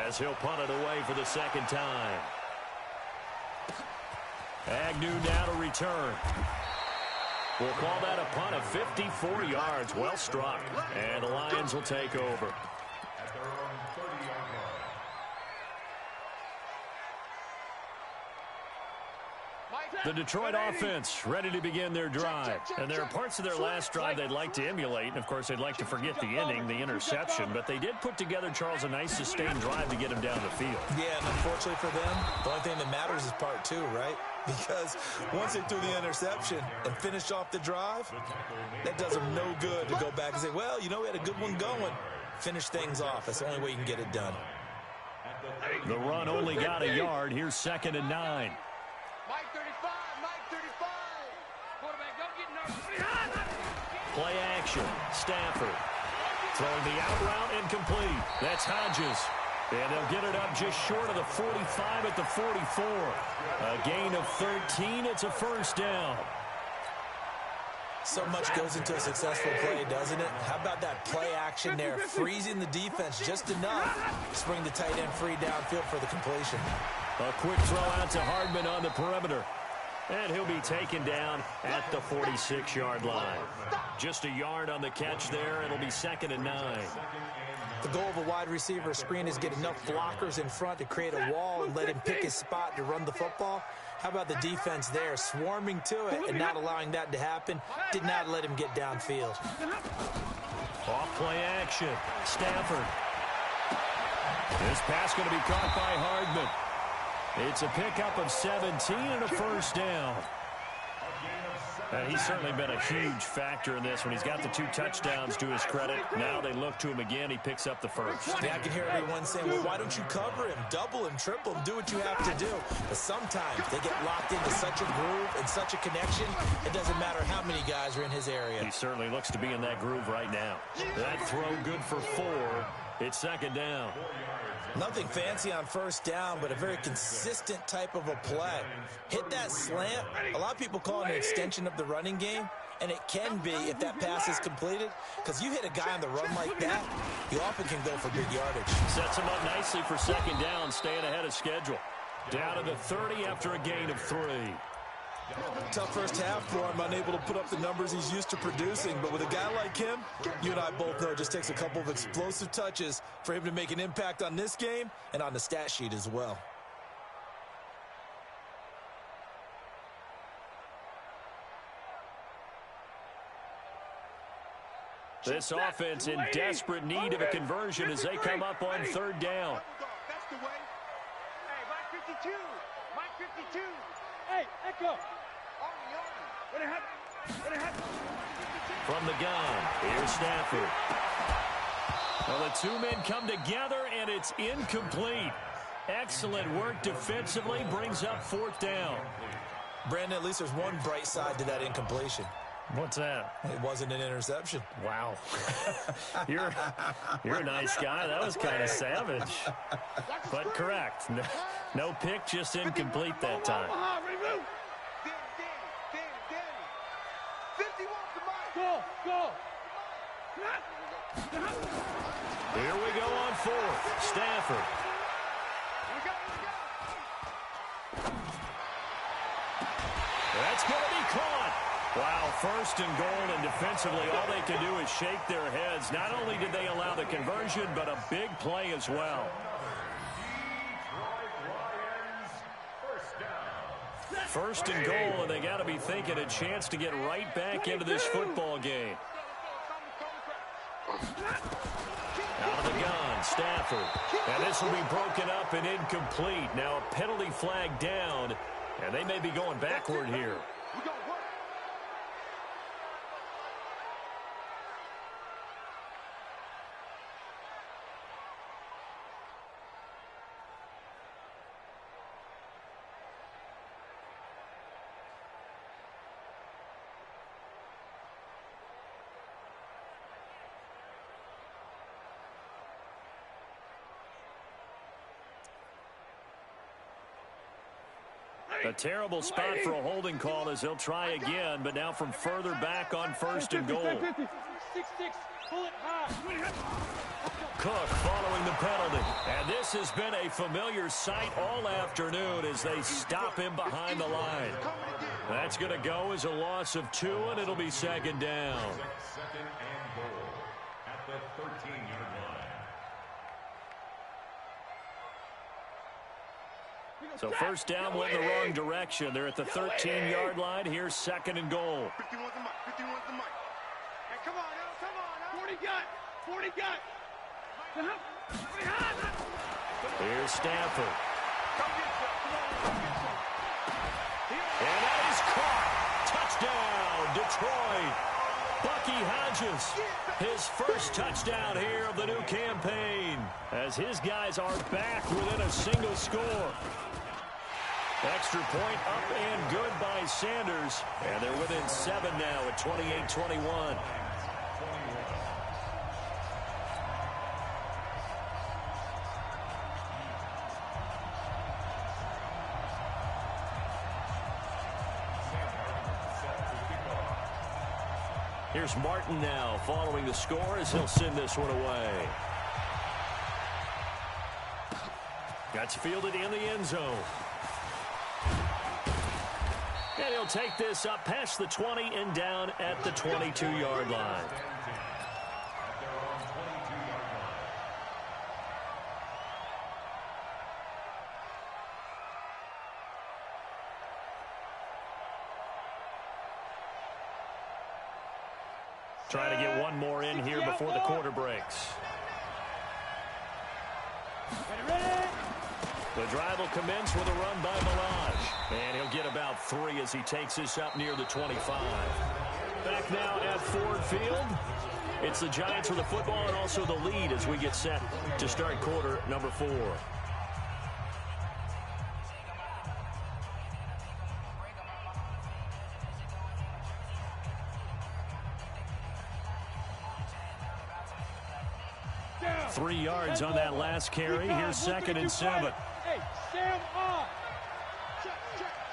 as he'll punt it away for the second time. Agnew now to return. We'll call that a punt of 54 yards. Well struck. And the Lions will take over. At their own 30-yard line. The Detroit offense ready to begin their drive. And there are parts of their last drive they'd like to emulate. And, of course, they'd like to forget the ending, the interception. But they did put together, Charles, a nice sustained drive to get him down the field. Yeah, and unfortunately for them, the only thing that matters is part 2, right? Because once they threw the interception and finished off the drive, that does them no good to go back and say, well, you know, we had a good one going. Finish things off. That's the only way you can get it done. The run only got a yard. Here's 2nd and 9. Mike 35, Mike 35. Quarterback, don't get nervous. Play action. Stafford throwing the out route incomplete. That's Hodges. And they'll get it up just short of the 45 at the 44. A gain of 13. It's a first down. So much goes into a successful play, doesn't it? How about that play action there, freezing the defense just enough to bring the tight end free downfield for the completion. A quick throw out to Hardman on the perimeter. And he'll be taken down at the 46-yard line. Just a yard on the catch there. It'll be 2nd and 9. The goal of a wide receiver screen is get enough blockers in front to create a wall and let him pick his spot to run the football. How about the defense there, swarming to it and not allowing that to happen? Did not let him get downfield. Off play action. Stafford. This pass going to be caught by Hardman. It's a pickup of 17 and a first down. He's certainly been a huge factor in this when he's got the 2 touchdowns to his credit. Now they look to him again. He picks up the first. Yeah, I can hear everyone saying, well, why don't you cover him, double him, triple him, do what you have to do. But sometimes they get locked into such a groove and such a connection, it doesn't matter how many guys are in his area. He certainly looks to be in that groove right now. That throw good for 4. It's 2nd down. Nothing fancy on first down, but a very consistent type of a play. Hit that slant. A lot of people call it an extension of the running game, and it can be if that pass is completed, because you hit a guy on the run like that, you often can go for big yardage. Sets him up nicely for 2nd down, staying ahead of schedule. Down to the 30 after a gain of 3. Tough first half for him, unable to put up the numbers he's used to producing. But with a guy like him, you and I both know it just takes a couple of explosive touches for him to make an impact on this game and on the stat sheet as well. This offense in desperate need of a conversion as they come up on 3rd down. That's the way. Hey, Mike 52. Mike 52. Hey, Echo. What happened? From the gun, here's Stafford. Well, the 2 men come together, and it's incomplete. Excellent work defensively, brings up 4th down. Brandon, at least there's one bright side to that incompletion. What's that? It wasn't an interception. Wow. You're a nice guy. That was kind of savage. But correct. No pick, just incomplete that time. Go. Here we go on 4th. Stafford. That's going to be caught. Wow, 1st and goal, and defensively all they can do is shake their heads. Not only did they allow the conversion, but a big play as well. First and goal, and they got to be thinking a chance to get right back into this football game. Out of the gun, Stafford. And this will be broken up and incomplete. Now a penalty flag down, and they may be going backward here. A terrible spot for a holding call as they'll try again, but now from further back on 1st and goal. 6-6, pull it high. Cook following the penalty. And this has been a familiar sight all afternoon as they stop him behind the line. That's going to go as a loss of 2, and it'll be 2nd down. 2nd and goal at the 13-yard line. So 1st down went in the wrong direction. They're at the 13-yard line. Here's 2nd and goal. 51's the mic. 51's the mic. Hey, come on now. Come on now. 40 got. 40 got. Here's Stafford. And that is caught. Touchdown, Detroit. Bucky Hodges, his first touchdown here of the new campaign, as his guys are back within a single score. Extra point up and good by Sanders, and they're within 7 now at 28-21. Here's Martin now following the score as he'll send this one away. That's fielded in the end zone. And he'll take this up past the 20 and down at the 22-yard line. Trying to get one more in here before the quarter breaks. The drive will commence with a run by Balaj. And he'll get about 3 as he takes this up near the 25. Back now at Ford Field. It's the Giants with the football and also the lead as we get set to start quarter number 4. Down. 3 yards on that last carry. Here's 2nd and 7. Hey, Sam on.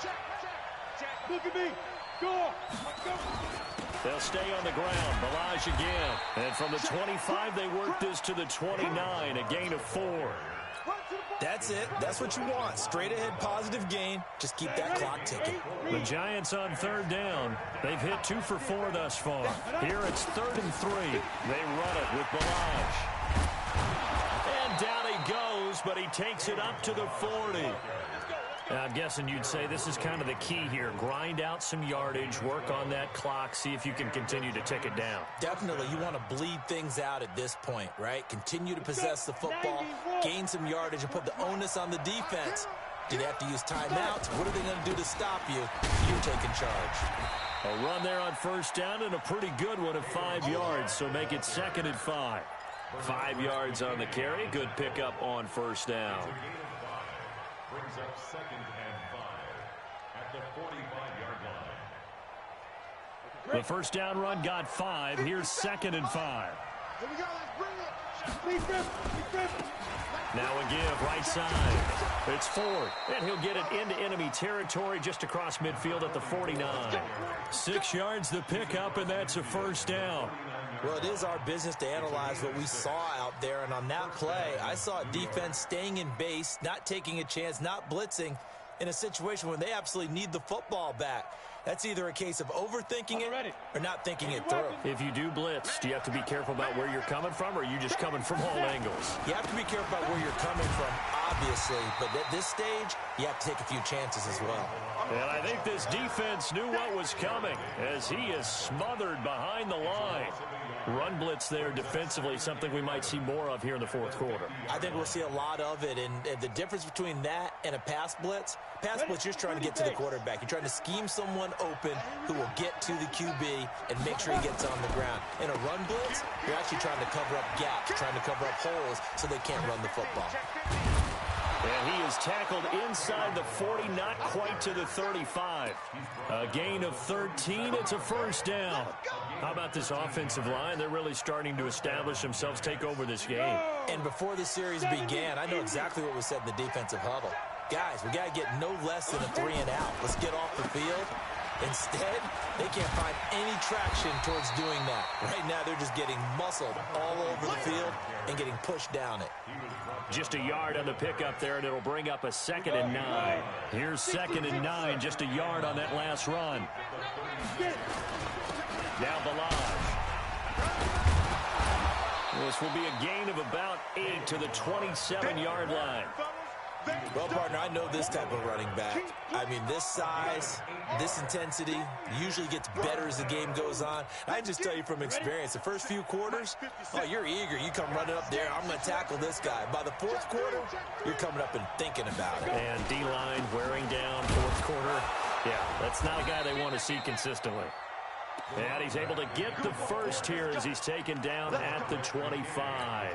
Check. Look at me. Go. They'll stay on the ground. Balaj again. And from the 25, they work this to the 29, a gain of 4. That's it. That's what you want. Straight ahead positive gain. Just keep that clock ticking. The Giants on 3rd down. They've hit 2 for 4 thus far. Here it's 3rd and 3. They run it with Balaj. And down he goes, but he takes it up to the 40. I'm guessing you'd say this is kind of the key here. Grind out some yardage, work on that clock, see if you can continue to tick it down. Definitely. You want to bleed things out at this point, right? Continue to possess the football, gain some yardage, and put the onus on the defense. Do they have to use timeouts? What are they going to do to stop you? You're taking charge. A run there on 1st down and a pretty good one of 5 yards, so make it 2nd and 5. 5 yards on the carry. Good pickup on 1st down. Brings up 2nd and 5 at the 45-yard line. The 1st down run got 5. Here's 2nd and 5. Here we go. Let's bring it. Now a give right side. It's Ford, and he'll get it into enemy territory just across midfield at the 49. 6 yards the pickup, and that's a 1st down. Well, it is our business to analyze what we saw out there, and on that play, I saw a defense staying in base, not taking a chance, not blitzing in a situation when they absolutely need the football back. That's either a case of overthinking it or not thinking it through. If you do blitz, do you have to be careful about where you're coming from, or are you just coming from all angles? You have to be careful about where you're coming from. obviously, but at this stage, you have to take a few chances as well. And I think this defense knew what was coming as he is smothered behind the line. Run blitz there defensively, something we might see more of here in the fourth quarter. I think we'll see a lot of it, and the difference between that and a pass blitz, you're just trying to get to the quarterback. You're trying to scheme someone open who will get to the QB and make sure he gets on the ground. In a run blitz, you're actually trying to cover up gaps, trying to cover up holes so they can't run the football. And he is tackled inside the 40, not quite to the 35. A gain of 13. It's a first down. How about this offensive line? They're really starting to establish themselves, take over this game. And before the series began, I know exactly what was said in the defensive huddle. Guys, we got to get no less than a 3-and-out. Let's get off the field. Instead, they can't find any traction towards doing that. Right now, they're just getting muscled all over the field and getting pushed down it. Just a yard on the pickup there, and it'll bring up a 2nd and 9. Here's 2nd and 9, just a yard on that last run. Now Balaj. This will be a gain of about 8 to the 27-yard line. Well, partner, I know this type of running back. I mean, this size, this intensity usually gets better as the game goes on. I just tell you from experience, the first few quarters, oh, you're eager. You come running up there, I'm going to tackle this guy. By the fourth quarter, you're coming up and thinking about it. And D-line wearing down fourth quarter. Yeah, that's not a guy they want to see consistently. And he's able to get the first here as he's taken down at the 25.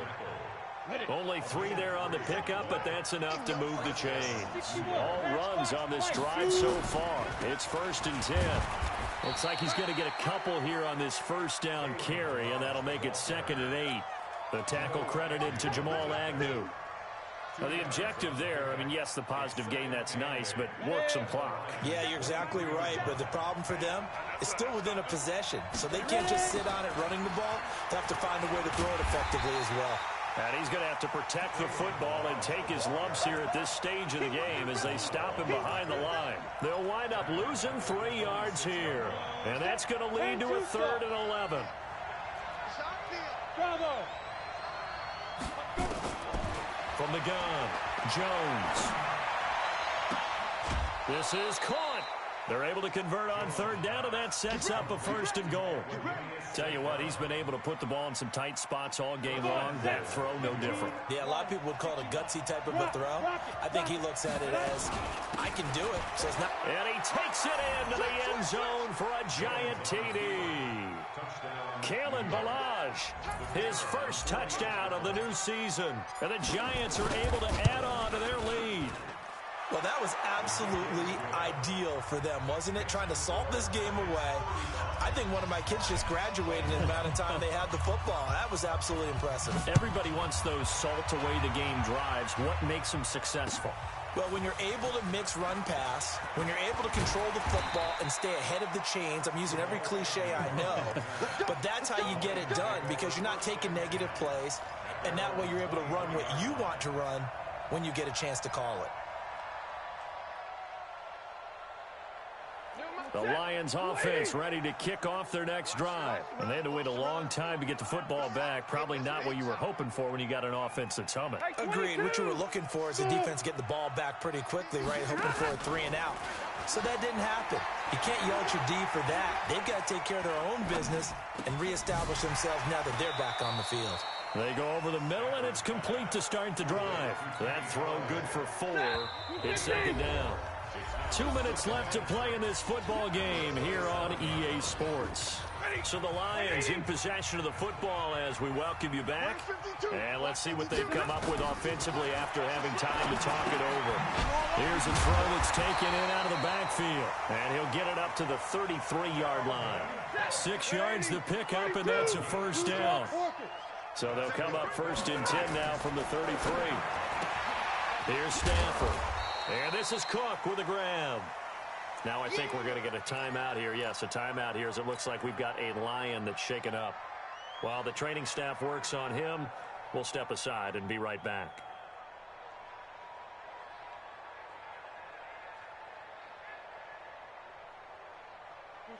Only 3 there on the pickup, but that's enough to move the chains. All runs on this drive so far. It's 1st and 10. Looks like he's going to get a couple here on this first down carry, and that'll make it 2nd and 8. The tackle credited to Jamal Agnew. Now, the objective there, I mean, yes, the positive gain, that's nice, but work some clock. Yeah, you're exactly right, but the problem for them is still within a possession, so they can't just sit on it running the ball. They have to find a way to throw it effectively as well. And he's going to have to protect the football and take his lumps here at this stage of the game as they stop him behind the line. They'll wind up losing 3 yards here. And that's going to lead to a 3rd and 11. From the gun, Jones. This is caught. They're able to convert on 3rd down, and that sets up a 1st and goal. Tell you what, he's been able to put the ball in some tight spots all game long. That throw, no different. Yeah, a lot of people would call it a gutsy type of a throw. I think he looks at it as, I can do it, so it's not. And he takes it into the end zone for a giant TD. Kalen Balaj, his first touchdown of the new season. And the Giants are able to add on to their lead. Well, that was absolutely ideal for them, wasn't it? Trying to salt this game away. I think one of my kids just graduated in the amount of time they had the football. That was absolutely impressive. Everybody wants those salt-away-the-game drives. What makes them successful? Well, when you're able to mix run-pass, when you're able to control the football and stay ahead of the chains, I'm using every cliche I know, but that's how you get it done because you're not taking negative plays, and that way you're able to run what you want to run when you get a chance to call it. The Lions offense ready to kick off their next drive. And they had to wait a long time to get the football back. Probably not what you were hoping for when you got an offense that's humming. Agreed. What you were looking for is the defense getting the ball back pretty quickly, right? Hoping for a 3-and-out. So that didn't happen. You can't yell at your D for that. They've got to take care of their own business and reestablish themselves now that they're back on the field. They go over the middle, and it's complete to start the drive. That throw good for 4. It's 2nd down. 2 minutes left to play in this football game here on EA Sports. So the Lions in possession of the football as we welcome you back. And let's see what they've come up with offensively after having time to talk it over. Here's a throw that's taken in out of the backfield. And he'll get it up to the 33-yard line. 6 yards the pickup, and that's a first down. So they'll come up 1st and 10 now from the 33. Here's Stafford. And this is Cook with a grab. Now I think we're going to get a timeout here. Yes, a timeout here as it looks like we've got a Lion that's shaken up. While the training staff works on him, we'll step aside and be right back.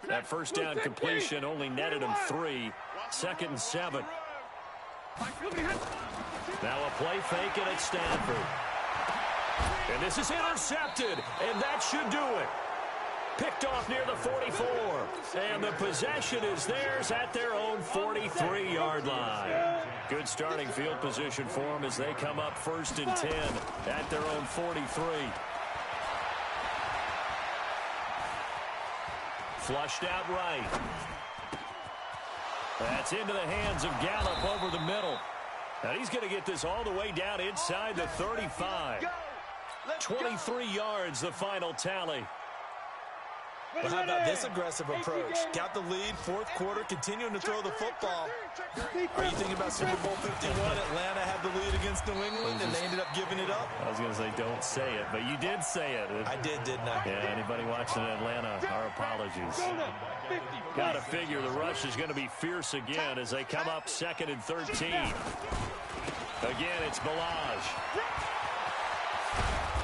That first down completion only netted him 3. 2nd and 7. Now a play fake, and it's Stafford. And this is intercepted, and that should do it. Picked off near the 44. And the possession is theirs at their own 43-yard line. Good starting field position for them as they come up 1st and 10 at their own 43. Flushed out right. That's into the hands of Gallup over the middle. And he's going to get this all the way down inside the 35. 23 yards, the final tally. Well, how about this aggressive approach? Got the lead, 4th quarter, continuing to throw the football. Are you thinking about Super Bowl 51? Atlanta had the lead against New England, and they ended up giving it up? I was going to say, don't say it, but you did say it. I did, didn't I? Yeah, anybody watching Atlanta, our apologies. Got to figure the rush is going to be fierce again as they come up 2nd and 13. Again, it's Balaj.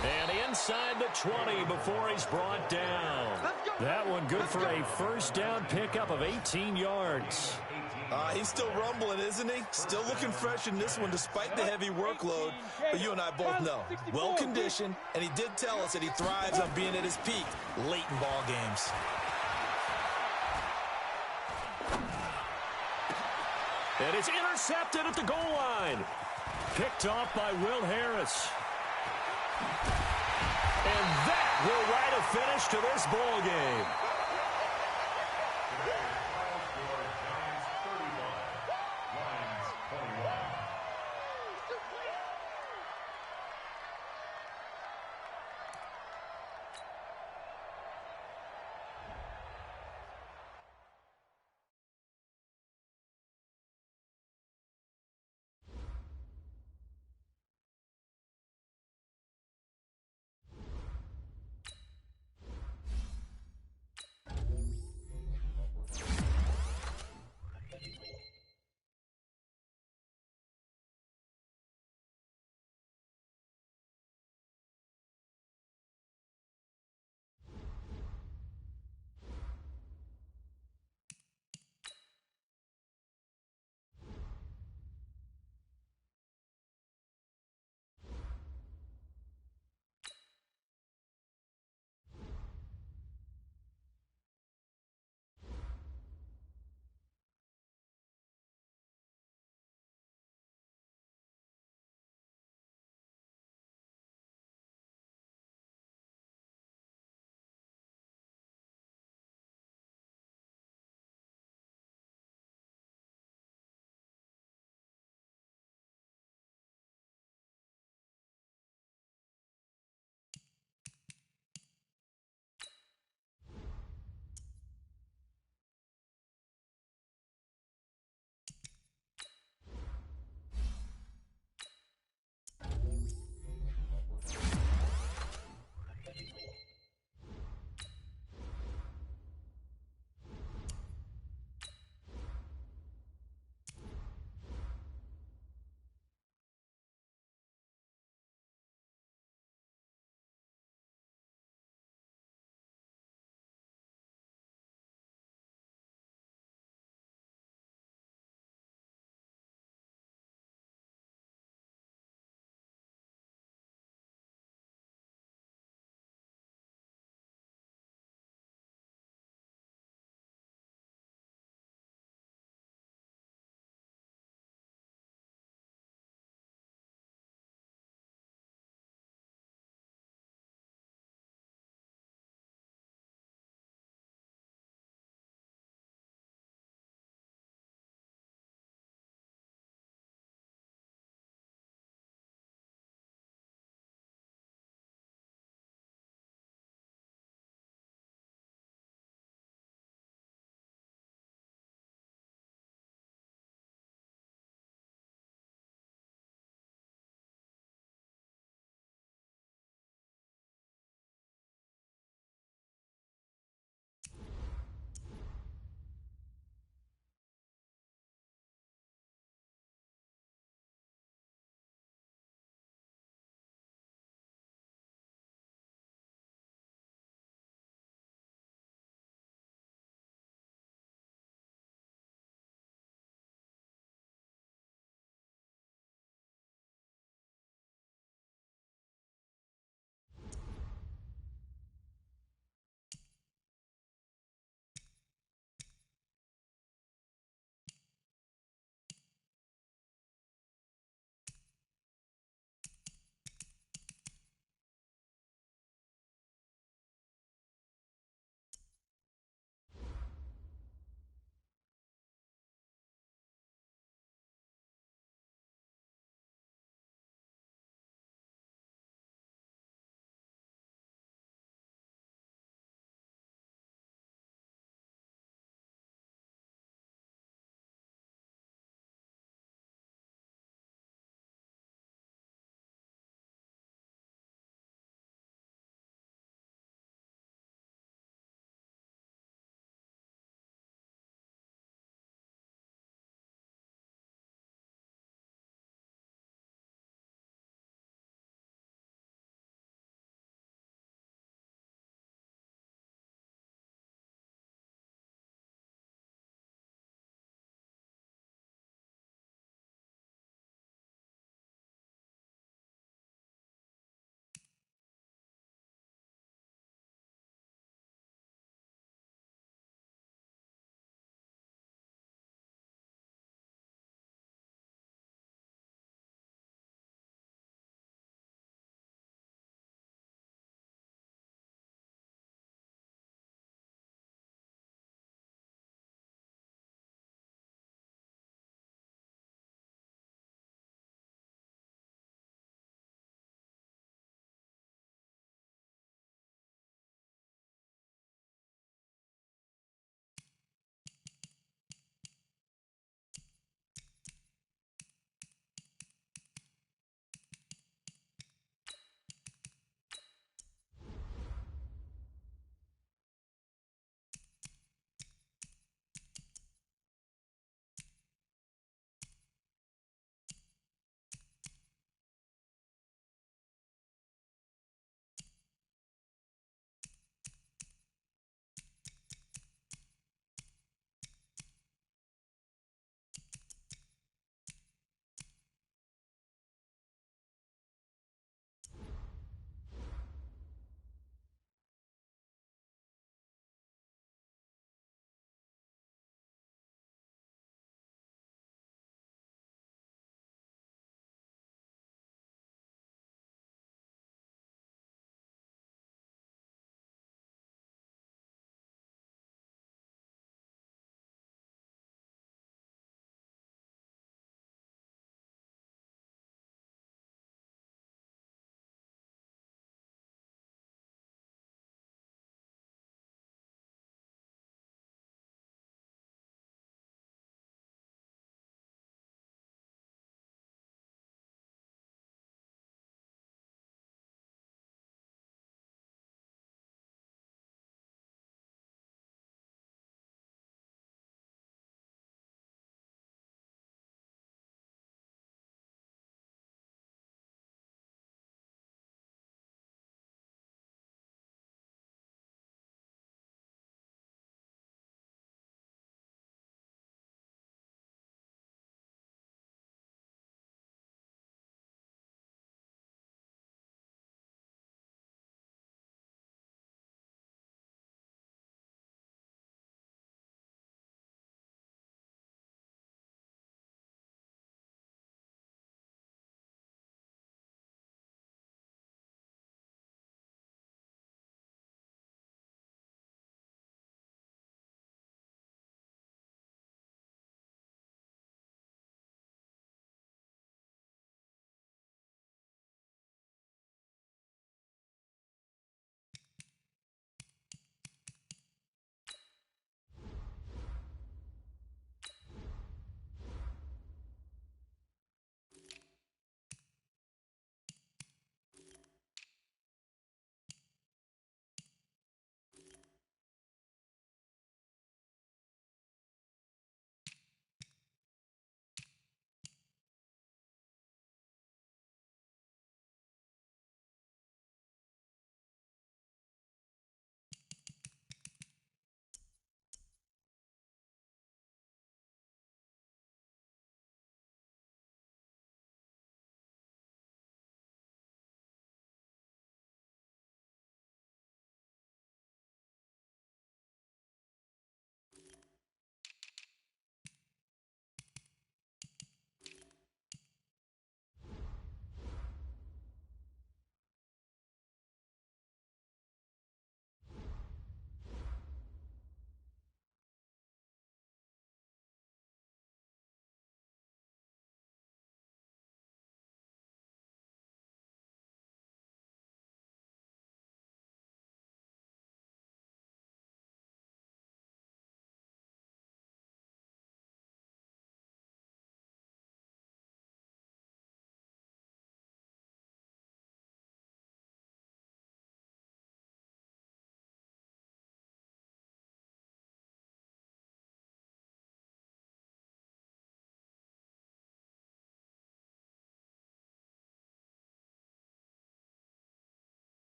And inside the 20 before he's brought down. That one good for a 1st down pickup of 18 yards. He's still rumbling, isn't he? Still looking fresh in this one despite the heavy workload. But you and I both know, well-conditioned, and he did tell us that he thrives on being at his peak late in ball games. And it's intercepted at the goal line. Picked off by Will Harris. And that will write a finish to this ball game.